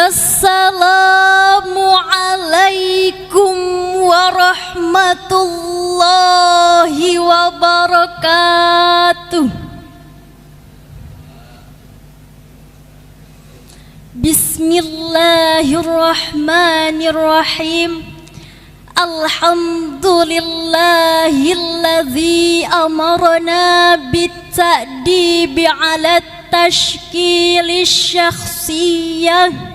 Assalamualaikum warahmatullahi wabarakatuh. Bismillahirrahmanirrahim. Alhamdulillahilladzi amarna bitta'dibi ala tashkilis syakhsiyah.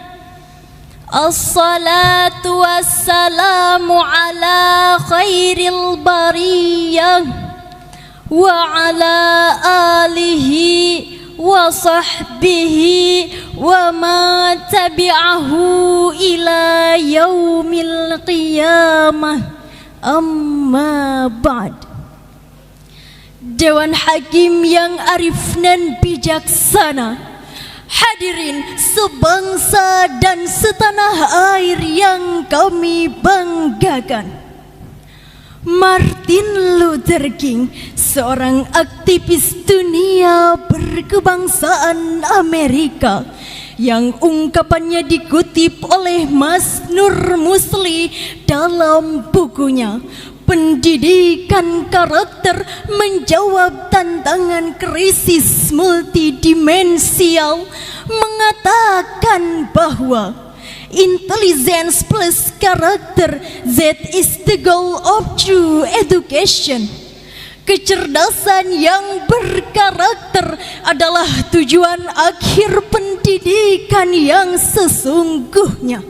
Assalatu wassalamu ala khairil bariyah wa ala alihi wa sahbihi wa ma tabi'ahu ila yaumil qiyamah. Amma ba'd. Dewan Hakim yang arif dan bijaksana, hadirin sebangsa dan setanah air yang kami banggakan. Martin Luther King, seorang aktivis dunia berkebangsaan Amerika, yang ungkapannya dikutip oleh Mas Nur Musli dalam bukunya Pendidikan Karakter Menjawab Tantangan Krisis Multidimensial, mengatakan bahwa intelligence plus karakter, that is the goal of true education. Kecerdasan yang berkarakter adalah tujuan akhir pendidikan yang sesungguhnya.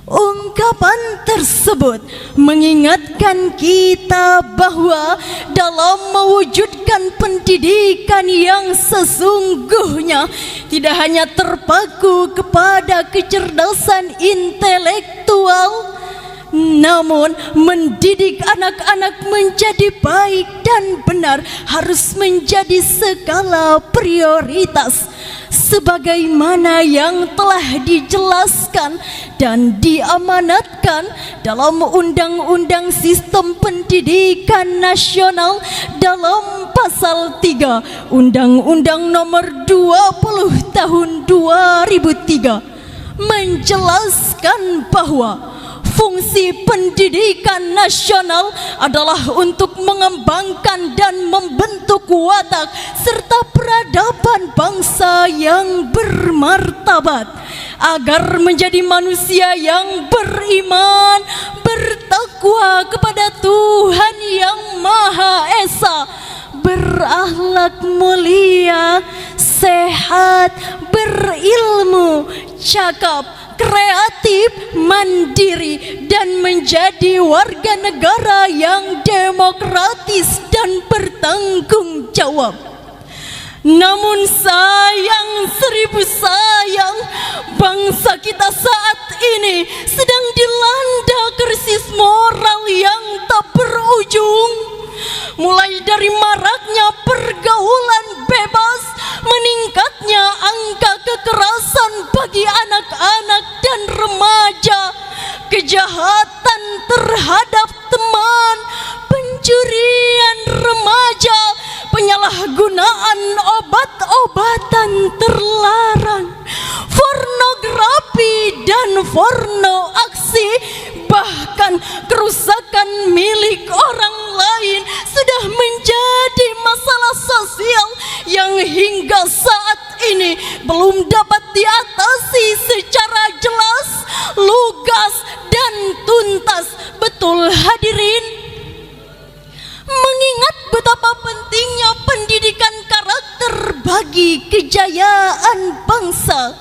Ungkapan tersebut mengingatkan kita bahwa dalam mewujudkan pendidikan yang sesungguhnya tidak hanya terpaku kepada kecerdasan intelektual, namun mendidik anak-anak menjadi baik dan benar harus menjadi skala prioritas, sebagaimana yang telah dijelaskan dan diamanatkan dalam Undang-Undang Sistem Pendidikan Nasional dalam Pasal 3 Undang-Undang Nomor 20 Tahun 2003 menjelaskan bahwa fungsi pendidikan nasional adalah untuk mengembangkan dan membentuk watak serta peradaban bangsa yang bermartabat agar menjadi manusia yang beriman, bertakwa kepada Tuhan yang Maha Esa, berakhlak mulia, sehat, berilmu, cakap, kreatif, mandiri, dan menjadi warga negara yang demokratis dan bertanggung jawab. Namun sayang, seribu sayang, bangsa kita saat ini sedang dilanda krisis moral yang tak berujung. Mulai dari maraknya pergaulan bebas, meningkatnya angka kekerasan bagi anak-anak dan remaja, kejahatan terhadap teman, pencurian remaja, penyalahgunaan obat-obatan terlarang, pornografi dan pornoaksi, bahkan kerusakan milik orang lain sudah menjadi masalah sosial yang hingga saat ini belum dapat diatasi secara jelas, lugas, dan tuntas. Betul hadirin? Mengingat betapa pentingnya pendidikan karakter bagi kejayaan bangsa,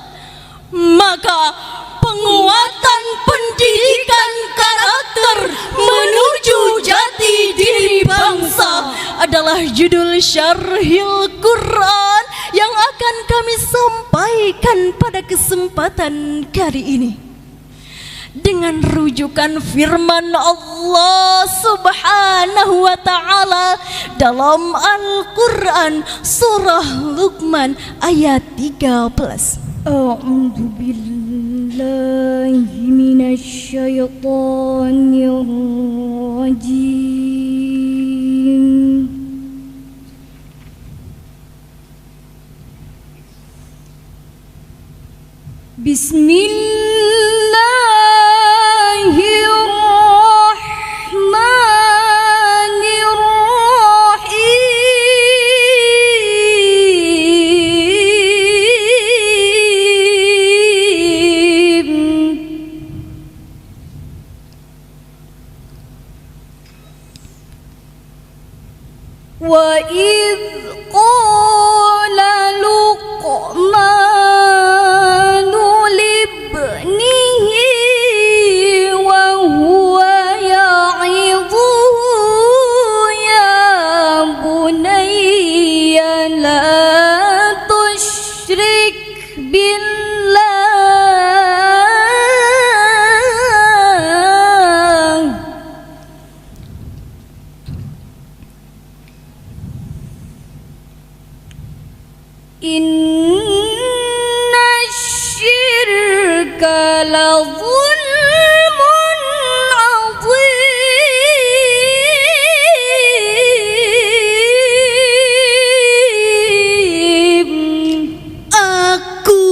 maka penguatan pendidikan karakter menuju jati diri bangsa adalah judul Syarhil Quran yang akan kami sampaikan pada kesempatan kali ini. Dengan rujukan firman Allah Subhanahu wa ta'ala dalam Al-Quran surah Luqman ayat 13. A'udzu billahi minasy syaithanir rajim. Bismillah. لظلم عظيم. Aku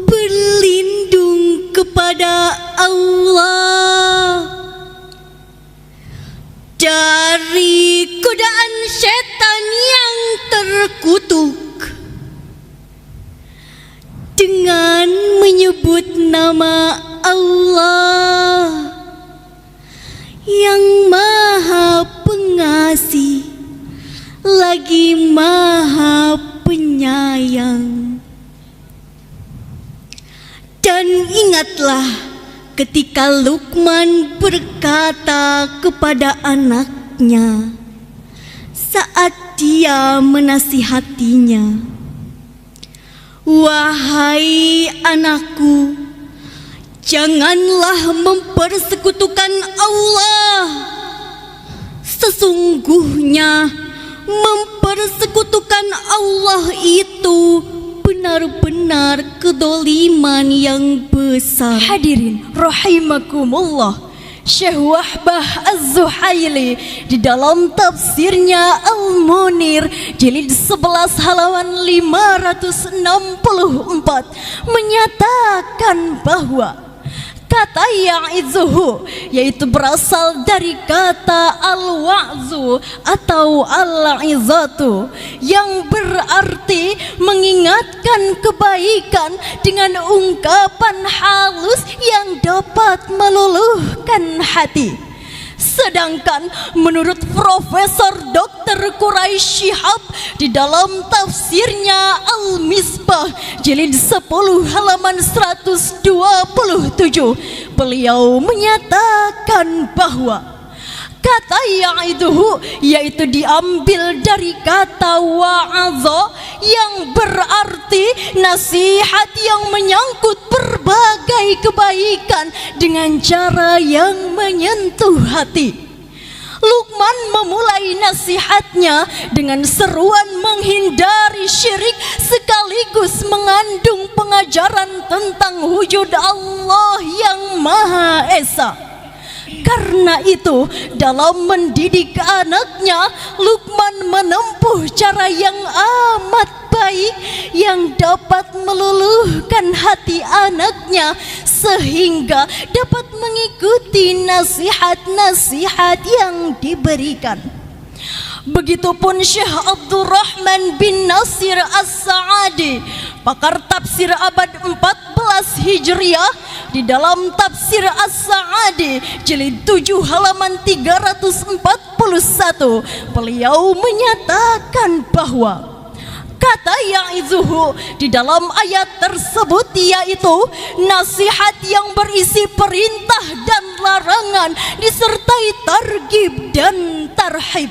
berlindung kepada Allah dari godaan setan yang terkutuk dengan menyebut nama Allah yang Maha Pengasih lagi Maha Penyayang. Dan ingatlah ketika Luqman berkata kepada anaknya saat dia menasihatinya, "Wahai anakku, janganlah mempersekutukan Allah. Sesungguhnya mempersekutukan Allah itu benar-benar kedoliman yang besar." Hadirin rahimakumullah, Syekh Wahbah Az-Zuhaili di dalam tafsirnya Al-Munir jilid 11 halaman 564 menyatakan bahwa kata ya'izuhu yaitu berasal dari kata al-wa'zu atau al-izatu yang berarti mengingatkan kebaikan dengan ungkapan halus yang dapat meluluhkan hati. Sedangkan menurut Profesor Dr. Quraisy Shihab di dalam tafsirnya Al-Misbah jilid 10 halaman 127, beliau menyatakan bahwa kata ya'iduhu yaitu diambil dari kata wa'adha yang berarti nasihat yang menyangkut berbagai kebaikan dengan cara yang menyentuh hati. Luqman memulai nasihatnya dengan seruan menghindari syirik sekaligus mengandung pengajaran tentang wujud Allah yang Maha Esa. Karena itu, dalam mendidik anaknya, Luqman menempuh cara yang amat baik yang dapat meluluhkan hati anaknya sehingga dapat mengikuti nasihat-nasihat yang diberikan. Begitupun Syekh Abdurrahman bin Nasir As-Sa'adi, pakar tafsir abad 14 Hijriah, di dalam tafsir As-Sa'adi jilid 7 halaman 341, beliau menyatakan bahwa kata ya'izuhu di dalam ayat tersebut yaitu nasihat yang berisi perintah dan larangan disertai targhib dan tarhib.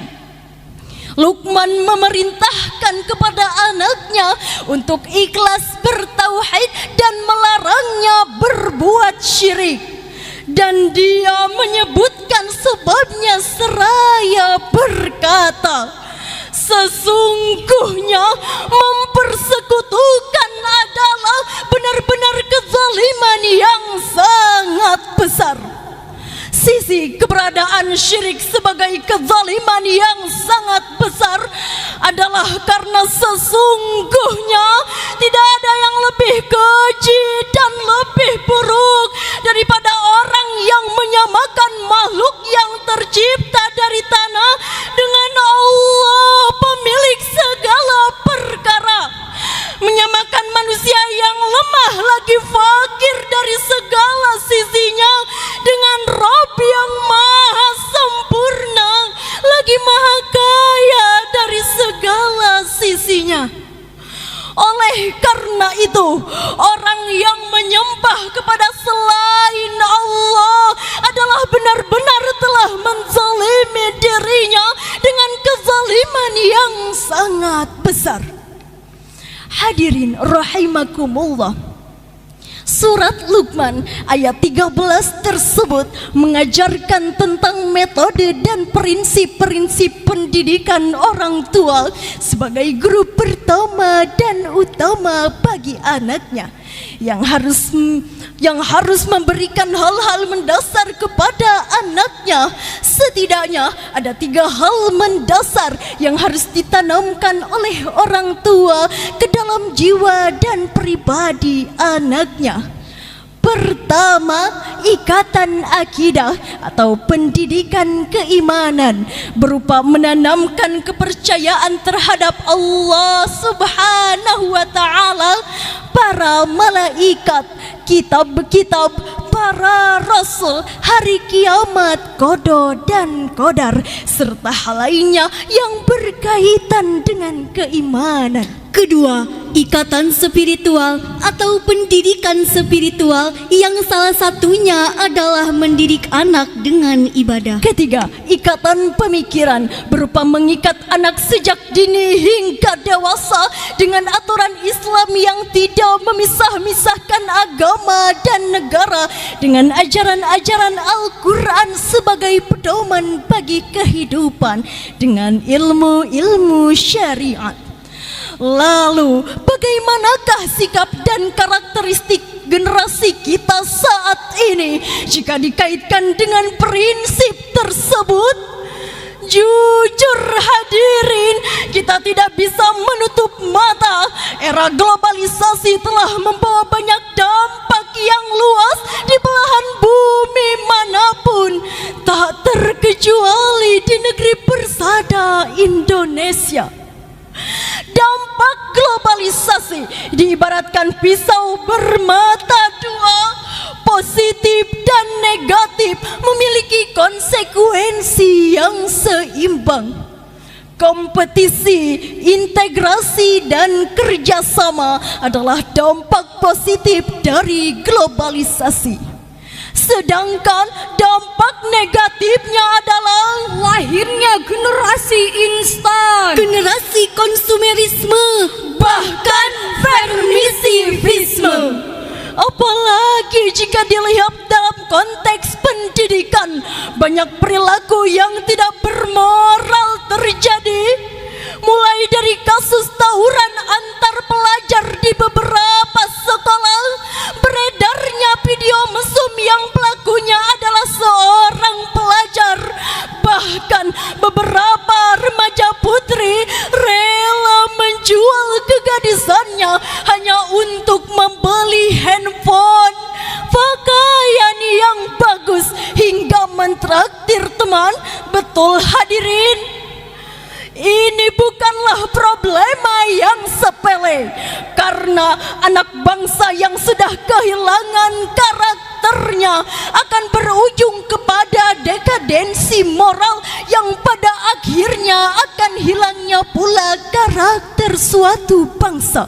Luqman memerintahkan kepada anaknya untuk ikhlas bertauhid dan melarangnya berbuat syirik. Dan dia menyebutkan sebabnya seraya berkata, "Sesungguhnya mempersekutukan adalah benar-benar kezaliman yang sangat besar." Sisi keberadaan syirik sebagai kezaliman yang sangat besar adalah karena sesungguhnya tidak ada yang lebih keji dan lebih buruk daripada orang yang menyamakan makhluk yang tercipta dari tanah dengan Allah pemilik segala perkara, menyamakan manusia yang lemah lagi fakir dari segala sisinya dengan Rabb yang maha sempurna lagi maha kaya dari segala sisinya. Oleh karena itu, orang yang menyembah kepada selain Allah adalah benar-benar telah menzalimi dirinya dengan kezaliman yang sangat besar. Hadirin rahimakumullah, surat Luqman ayat 13 tersebut mengajarkan tentang metode dan prinsip-prinsip pendidikan orang tua sebagai guru pertama dan utama bagi anaknya yang harus yang harus memberikan hal-hal mendasar kepada anaknya. Setidaknya ada 3 hal mendasar yang harus ditanamkan oleh orang tua ke dalam jiwa dan pribadi anaknya. Pertama, ikatan akidah atau pendidikan keimanan berupa menanamkan kepercayaan terhadap Allah Subhanahu wa taala, para malaikat, kitab-kitab, para rasul, hari kiamat, qada dan qadar, serta hal lainnya yang berkaitan dengan keimanan. Kedua, ikatan spiritual atau pendidikan spiritual yang salah satunya adalah mendidik anak dengan ibadah. Ketiga, ikatan pemikiran berupa mengikat anak sejak dini hingga dewasa dengan aturan Islam yang tidak memisah-misahkan agama dan negara, dengan ajaran-ajaran Al-Quran sebagai pedoman bagi kehidupan, dengan ilmu-ilmu syariat. Lalu, bagaimanakah sikap dan karakteristik generasi kita saat ini jika dikaitkan dengan prinsip tersebut? Jujur hadirin, kita tidak bisa menutup mata. Era globalisasi telah membawa banyak dampak yang luas di belahan bumi manapun, tak terkecuali di negeri persada Indonesia. Dampak globalisasi diibaratkan pisau bermata dua, positif dan negatif memiliki konsekuensi yang seimbang. Kompetisi, integrasi, dan kerjasama adalah dampak positif dari globalisasi. Sedangkan dampak negatifnya adalah lahirnya generasi instan, generasi konsumerisme, bahkan permisivisme. Apalagi jika dilihat dalam konteks pendidikan, banyak perilaku yang tidak bermoral terjadi, mulai dari kasus tawuran antar pelajar di beberapa sekolah, beredarnya video mesum yang pelakunya adalah seorang pelajar, bahkan beberapa remaja putri rela menjual kegadisannya hanya untuk membeli handphone, pakaian yang bagus, hingga mentraktir teman. Betul hadirin? Ini bukanlah problema yang sepele, karena anak bangsa yang sudah kehilangan karakternya akan berujung kepada dekadensi moral yang pada akhirnya akan hilangnya pula karakter suatu bangsa.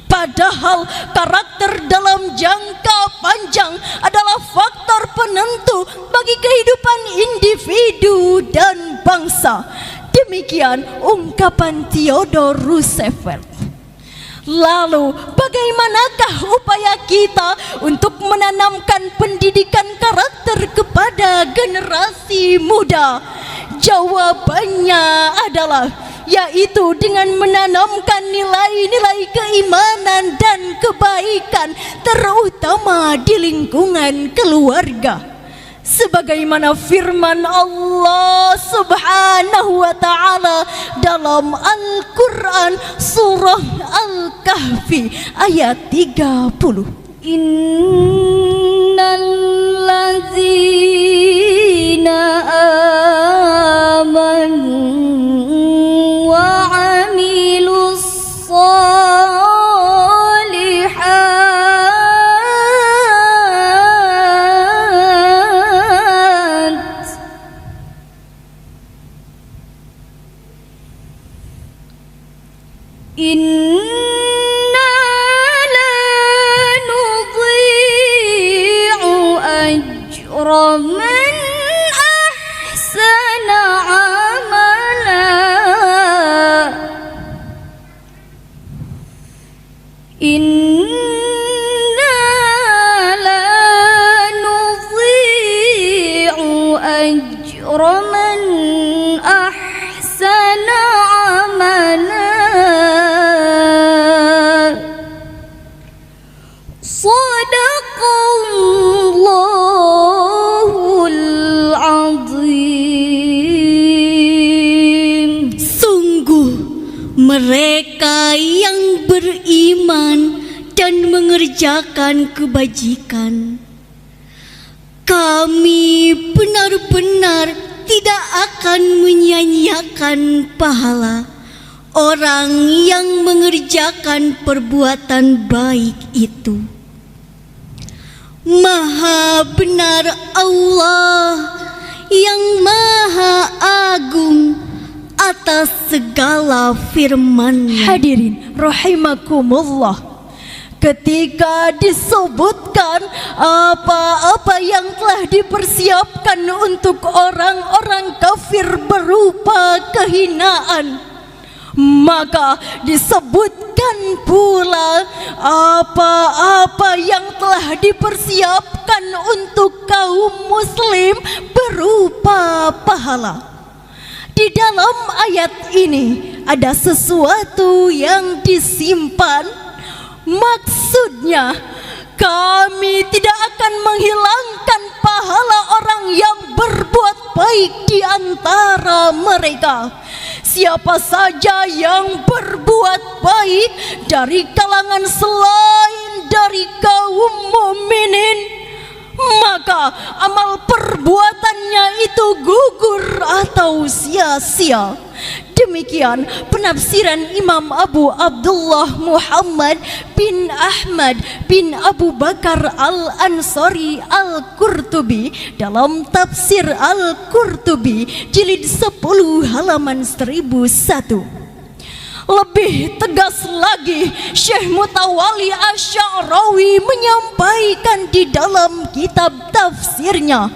Padahal karakter dalam jangka panjang adalah faktor penentu bagi kehidupan individu dan bangsa. Demikian ungkapan Theodore Roosevelt. Lalu, bagaimanakah upaya kita untuk menanamkan pendidikan karakter kepada generasi muda? Jawabannya adalah yaitu dengan menanamkan nilai-nilai keimanan dan kebaikan, terutama di lingkungan keluarga. Sebagaimana firman Allah Subhanahu wa taala dalam Al-Qur'an surah Al-Kahfi ayat 30. Innal ladzina amanu wa 'amilus inna la nudhi'u ajra man ahsana amala. Inna la nudhi'u ajra man ahsana amala. صدق mengerjakan kebajikan. Kami benar-benar tidak akan menyia-nyiakan pahala orang yang mengerjakan perbuatan baik itu. Maha benar Allah yang Maha Agung atas segala firman-Nya. Hadirin rahimakumullah, ketika disebutkan apa-apa yang telah dipersiapkan untuk orang-orang kafir berupa kehinaan, maka disebutkan pula apa-apa yang telah dipersiapkan untuk kaum muslim berupa pahala. Di dalam ayat ini ada sesuatu yang disimpan. Maksudnya, kami tidak akan menghilangkan pahala orang yang berbuat baik di antara mereka. Siapa saja yang berbuat baik dari kalangan selain dari kaum mukminin, maka amal perbuatannya itu gugur atau sia-sia. Demikian penafsiran Imam Abu Abdullah Muhammad bin Ahmad bin Abu Bakar Al-Ansari Al-Qurtubi dalam tafsir Al-Qurtubi jilid 10 halaman 1001. Lebih tegas lagi, Syekh Mutawalli Asy-Sya'rawi menyampaikan di dalam kitab tafsirnya,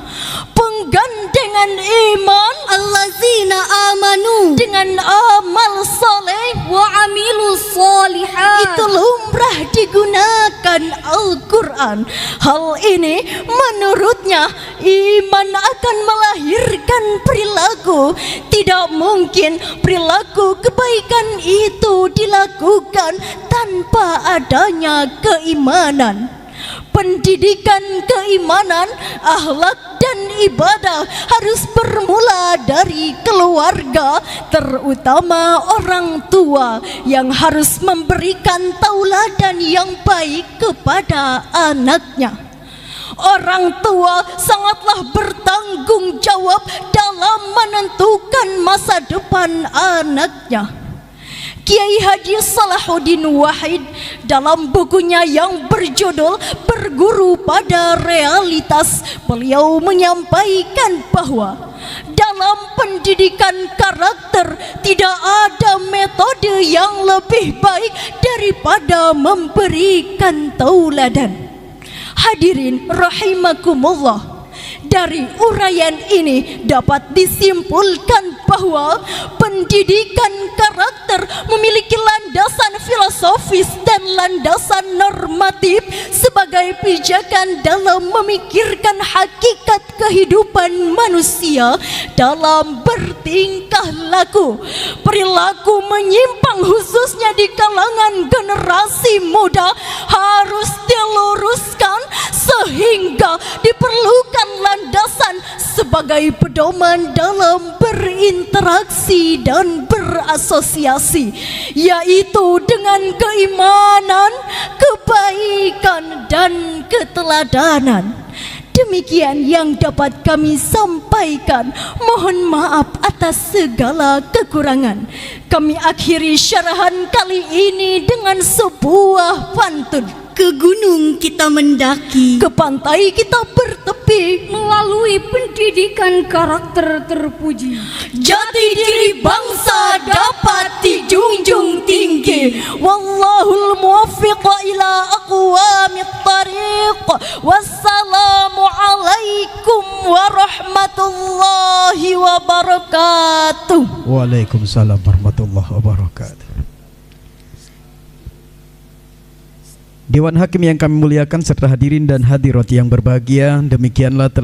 penggandengan iman allazina amanu dengan amal soleh wa amilus solihat itu lumrah digunakan Al-Quran. Hal ini menurutnya iman akan melahirkan perilaku. Tidak mungkin perilaku kebaikan itu dilakukan tanpa adanya keimanan. Pendidikan keimanan, akhlak dan ibadah harus bermula dari keluarga, terutama orang tua yang harus memberikan tauladan yang baik kepada anaknya. Orang tua sangatlah bertanggung jawab dalam menentukan masa depan anaknya. Kiai Haji Salahuddin Wahid dalam bukunya yang berjudul Berguru pada Realitas, beliau menyampaikan bahwa dalam pendidikan karakter tidak ada metode yang lebih baik daripada memberikan tauladan. Hadirin rahimakumullah, dari uraian ini dapat disimpulkan bahwa pendidikan karakter memiliki landasan filosofis dan landasan normatif sebagai pijakan dalam memikirkan hakikat kehidupan manusia dalam bertingkah laku. Perilaku menyimpang khususnya di kalangan generasi muda harus diluruskan sehingga diperlukan landasan sebagai pedoman dalam berinteraksi dan berasosiasi, yaitu dengan keimanan, kebaikan dan keteladanan. Demikian yang dapat kami sampaikan. Mohon maaf atas segala kekurangan. Kami akhiri syarahan kali ini dengan sebuah pantun. Ke gunung kita mendaki, ke pantai kita bertepi, melalui pendidikan karakter terpuji. Jati diri bangsa dapat dijunjung tinggi. Wallahul muwaffiq ila aqwamit thariq. Wassalamualaikum warahmatullahi wabarakatuh. Waalaikumsalam warahmatullahi wabarakatuh. Dewan Hakim yang kami muliakan serta hadirin dan hadirat yang berbahagia, demikianlah telah